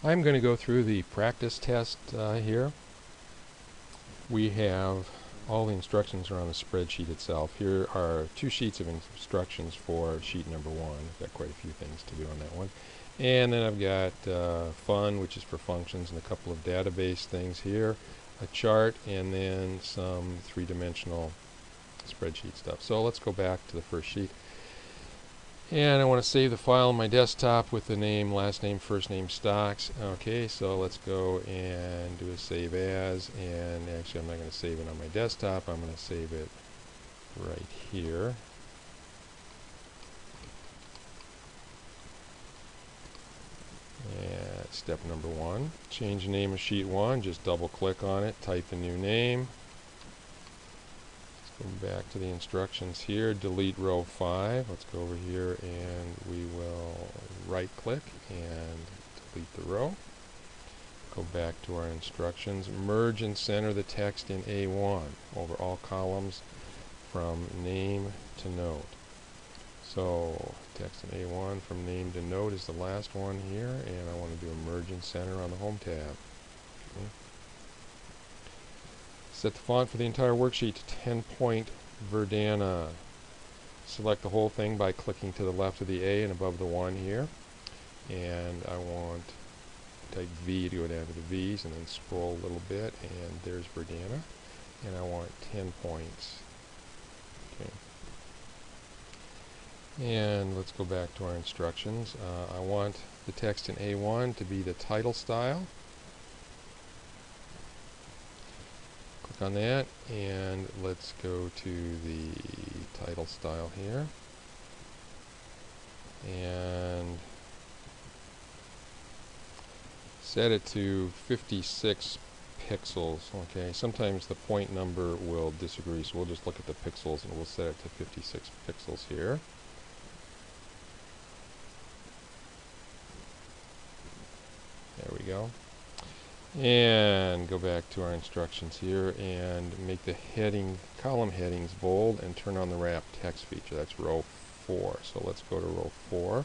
I'm going to go through the practice test here. We have all the instructions are on the spreadsheet itself. Here are 2 sheets of instructions for sheet number 1. I've got quite a few things to do on that one. And then I've got fun, which is for functions, and a couple of database things here, a chart, and then some 3-dimensional spreadsheet stuff. So let's go back to the first sheet. And I want to save the file on my desktop with the name, last name, first name, stocks. Okay, so let's go and do a save as. And actually, I'm not going to save it on my desktop. I'm going to save it right here. And step number 1, change the name of sheet 1. Just double click on it, type the new name. Go back to the instructions here, delete row 5. Let's go over here and we will right click and delete the row. Go back to our instructions, merge and center the text in A1 over all columns from name to note. So text in A1 from name to note is the last one here, and I want to do a merge and center on the home tab. Okay. Set the font for the entire worksheet to 10-point Verdana. Select the whole thing by clicking to the left of the A and above the 1 here. And I want type V to go down to the V's and then scroll a little bit, and there's Verdana. And I want 10 points. Okay. And let's go back to our instructions. I want the text in A1 to be the title style. On that, and let's go to the title style here, and set it to 56 pixels. Okay, sometimes the point number will disagree, so we'll just look at the pixels and we'll set it to 56 pixels here. There we go. And go back to our instructions here and make the column headings bold and turn on the wrap text feature. That's row 4. So let's go to row 4.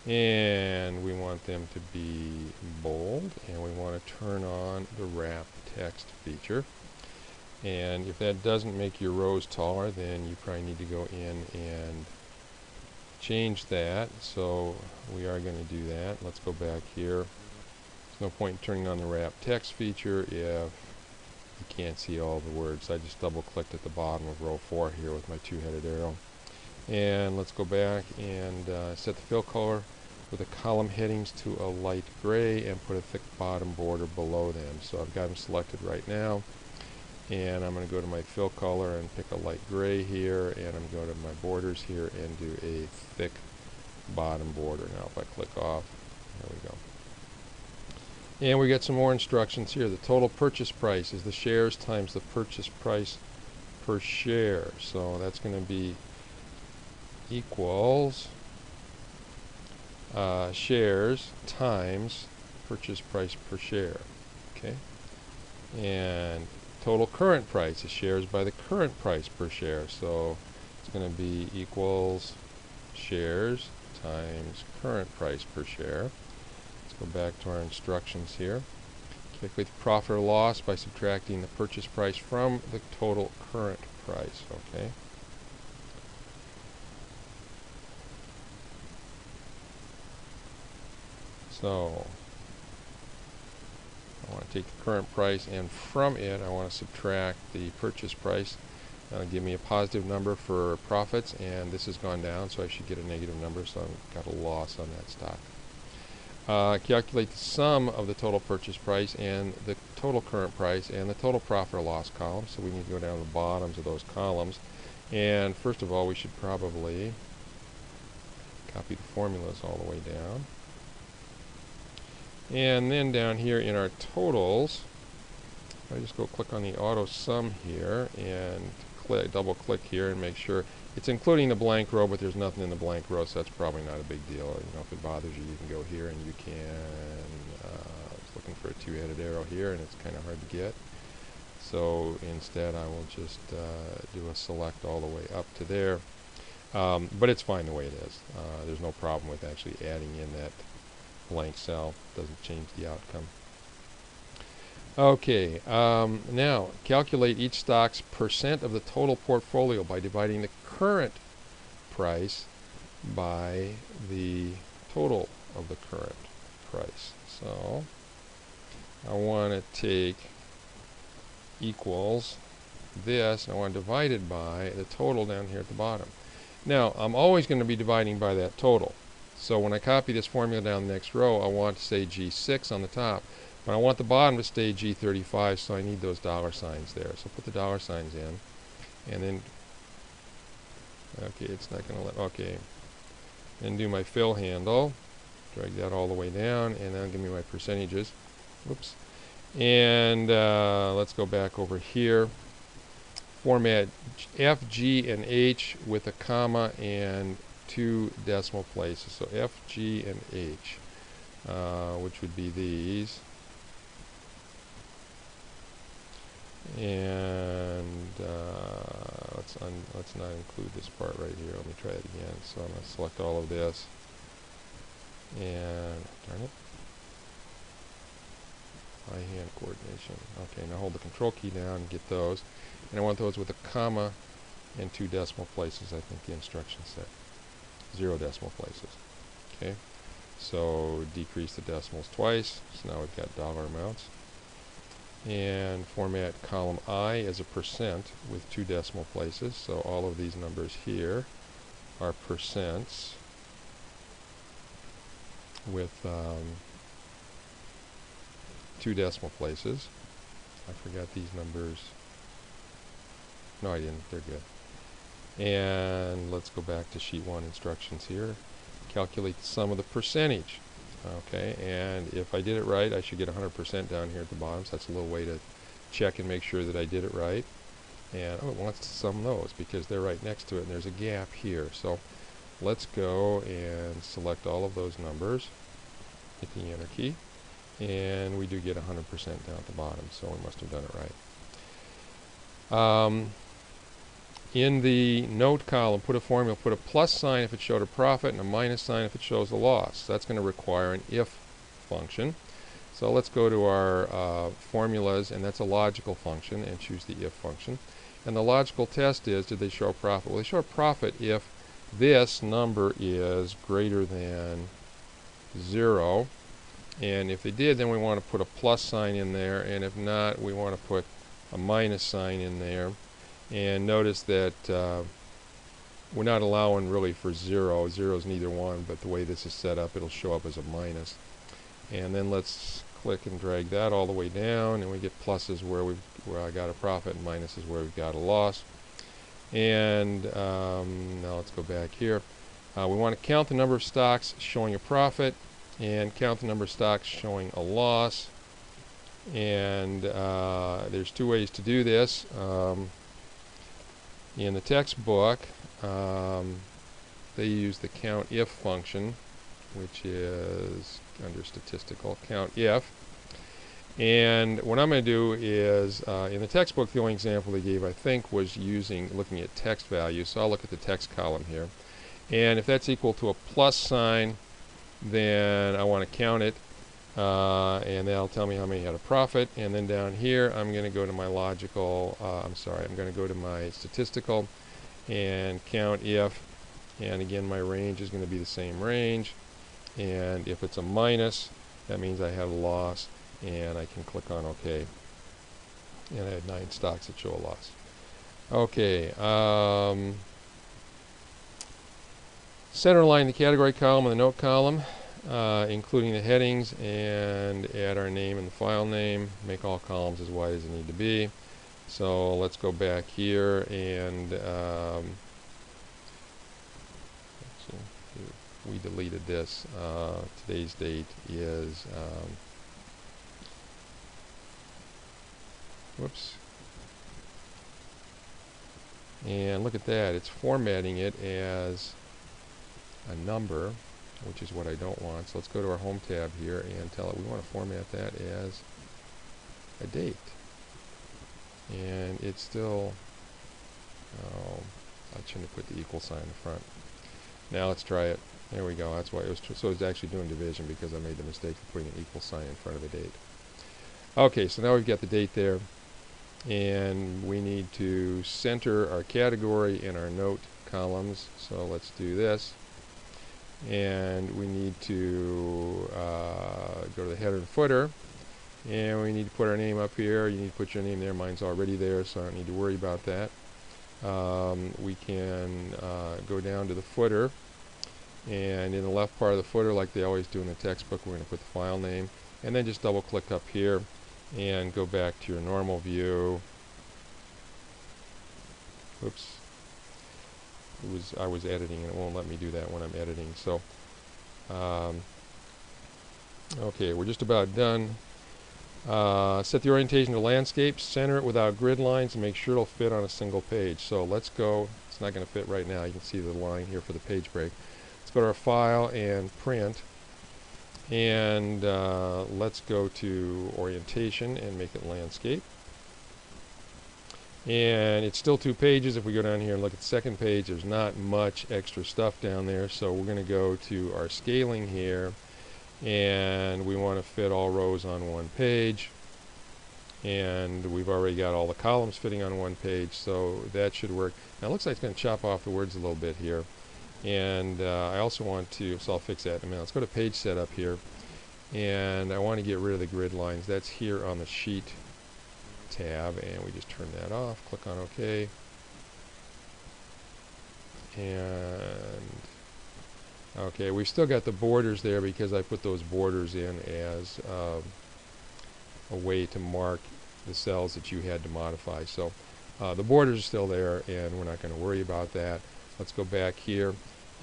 And we want them to be bold, and we want to turn on the wrap text feature. And if that doesn't make your rows taller, then you probably need to go in and change that. So we are going to do that. Let's go back here. No point in turning on the wrap text feature if you can't see all the words. I just double clicked at the bottom of row 4 here with my 2-headed arrow. And let's go back and set the fill color with the column headings to a light gray and put a thick bottom border below them. So I've got them selected right now, and I'm going to go to my fill color and pick a light gray here, and I'm going to go to my borders here and do a thick bottom border. Now if I click off, there we go. And we get some more instructions here. The total purchase price is the shares times the purchase price per share. So that's going to be equals shares times purchase price per share. Okay. And total current price is shares by the current price per share. So it's going to be equals shares times current price per share. Go back to our instructions here. Calculate the profit or loss by subtracting the purchase price from the total current price. Okay. So I want to take the current price, and from it I want to subtract the purchase price. That'll give me a positive number for profits, and this has gone down, so I should get a negative number, so I've got a loss on that stock. Calculate the sum of the total purchase price and the total current price and the total profit or loss column. So we need to go down to the bottoms of those columns. And first of all, we should probably copy the formulas all the way down. And then down here in our totals, I just go click on the auto sum here and double click here and make sure it's including the blank row, but there's nothing in the blank row, so that's probably not a big deal. You know, if it bothers you, you can go here and you can. I was looking for a 2-headed arrow here, and it's kind of hard to get. So instead, I will just do a select all the way up to there. But it's fine the way it is. There's no problem with actually adding in that blank cell. Doesn't change the outcome. Okay, now calculate each stock's percent of the total portfolio by dividing the current price by the total of the current price. So I want to take equals this, and I want to divide it by the total down here at the bottom. Now, I'm always going to be dividing by that total. So when I copy this formula down the next row, I want to say G6 on the top, but I want the bottom to stay G35, so I need those dollar signs there. So put the dollar signs in, and then, okay, it's not going to let, okay, and do my fill handle, drag that all the way down, and then give me my percentages. Whoops. And let's go back over here. Format F, G, and H with a comma and 2 decimal places. So F, G, and H, which would be these. And let's not include this part right here. Let me try it again. So I'm going to select all of this. And darn it. Eye-hand coordination. Okay, now hold the control key down and get those. And I want those with a comma and 2 decimal places, I think the instructions said. 0 decimal places. Okay, so decrease the decimals twice. So now we've got dollar amounts. And format column I as a percent with 2 decimal places. So all of these numbers here are percents with 2 decimal places. I forgot these numbers. No, I didn't. They're good. And let's go back to sheet 1 instructions here. Calculate the sum of the percentage. Okay, and if I did it right, I should get 100% down here at the bottom. So that's a little way to check and make sure that I did it right. And oh, it wants to sum those because they're right next to it, and there's a gap here. So let's go and select all of those numbers. Hit the enter key. And we do get 100% down at the bottom, so we must have done it right. In the note column, put a formula, put a plus sign if it showed a profit and a minus sign if it shows a loss. That's going to require an if function. So let's go to our formulas, and that's a logical function, and choose the if function. And the logical test is, did they show a profit? Well, they show a profit if this number is greater than 0. And if they did, then we want to put a plus sign in there, and if not, we want to put a minus sign in there. And notice that we're not allowing really for 0. 0 is neither one, but the way this is set up, it'll show up as a minus. And then let's click and drag that all the way down, and we get pluses where I got a profit, and minuses where we've got a loss. And now let's go back here. We want to count the number of stocks showing a profit, and count the number of stocks showing a loss. And there's 2 ways to do this. In the textbook, they use the count if function, which is under statistical, count if. And what I'm going to do is, in the textbook, the only example they gave, I think, was looking at text values. So I'll look at the text column here. And if that's equal to a plus sign, then I want to count it. And that'll tell me how many had a profit. And then down here, I'm going to go to my I'm going to go to my statistical and count if. And again, my range is going to be the same range. And if it's a minus, that means I have a loss. And I can click on OK. And I had 9 stocks that show a loss. Okay. Center line the category column and the note column, including the headings, and add our name and the file name. Make all columns as wide as they need to be. So let's go back here, and we deleted this. Today's date is whoops. And look at that, it's formatting it as a number, which is what I don't want. So let's go to our home tab here and tell it we want to format that as a date. And it's still, oh, I shouldn't have put the equal sign in front. Now let's try it. There we go. That's why it was. So it's actually doing division because I made the mistake of putting an equal sign in front of the date. Okay, so now we've got the date there, and we need to center our category and our note columns. So let's do this. And we need to go to the header and footer, and we need to put our name up here. You need to put your name there. Mine's already there, so I don't need to worry about that. We can go down to the footer, and in the left part of the footer, like they always do in the textbook, we're going to put the file name, and then just double click up here and go back to your normal view. Oops. I was editing and it won't let me do that when I'm editing. So okay, we're just about done. Set the orientation to landscape, center it without grid lines, and make sure it'll fit on a single page. So let's go. It's not going to fit right now. You can see the line here for the page break. Let's go to our file and print, and let's go to orientation and make it landscape. And it's still 2 pages. If we go down here and look at the second page, there's not much extra stuff down there. So we're going to go to our scaling here, and we want to fit all rows on 1 page. And we've already got all the columns fitting on 1 page, so that should work. Now it looks like it's going to chop off the words a little bit here. And I also want to, so I'll fix that in a minute. Let's go to page setup here, and I want to get rid of the grid lines. That's here on the sheet tab, and we just turn that off. Click on OK. And okay, we've still got the borders there because I put those borders in as a way to mark the cells that you had to modify. So the borders are still there, and we're not going to worry about that. Let's go back here,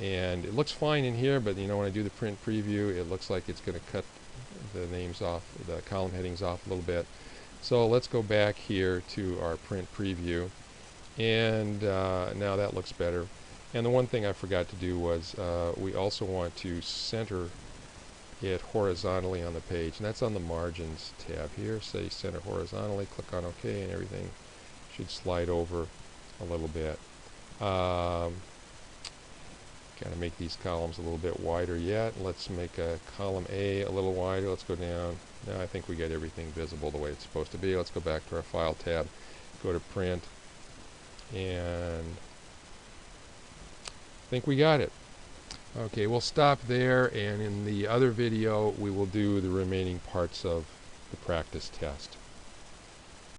and it looks fine in here, but you know, when I do the print preview, it looks like it's going to cut the names off, the column headings off a little bit. So let's go back here to our print preview, and now that looks better. And the one thing I forgot to do was we also want to center it horizontally on the page, and that's on the margins tab here. Say center horizontally, click on OK, and everything should slide over a little bit. Kind of make these columns a little bit wider yet. Let's make a column A a little wider. Let's go down. Now I think we got everything visible the way it's supposed to be. Let's go back to our file tab, go to print, and I think we got it. Okay, we'll stop there, and in the other video we will do the remaining parts of the practice test.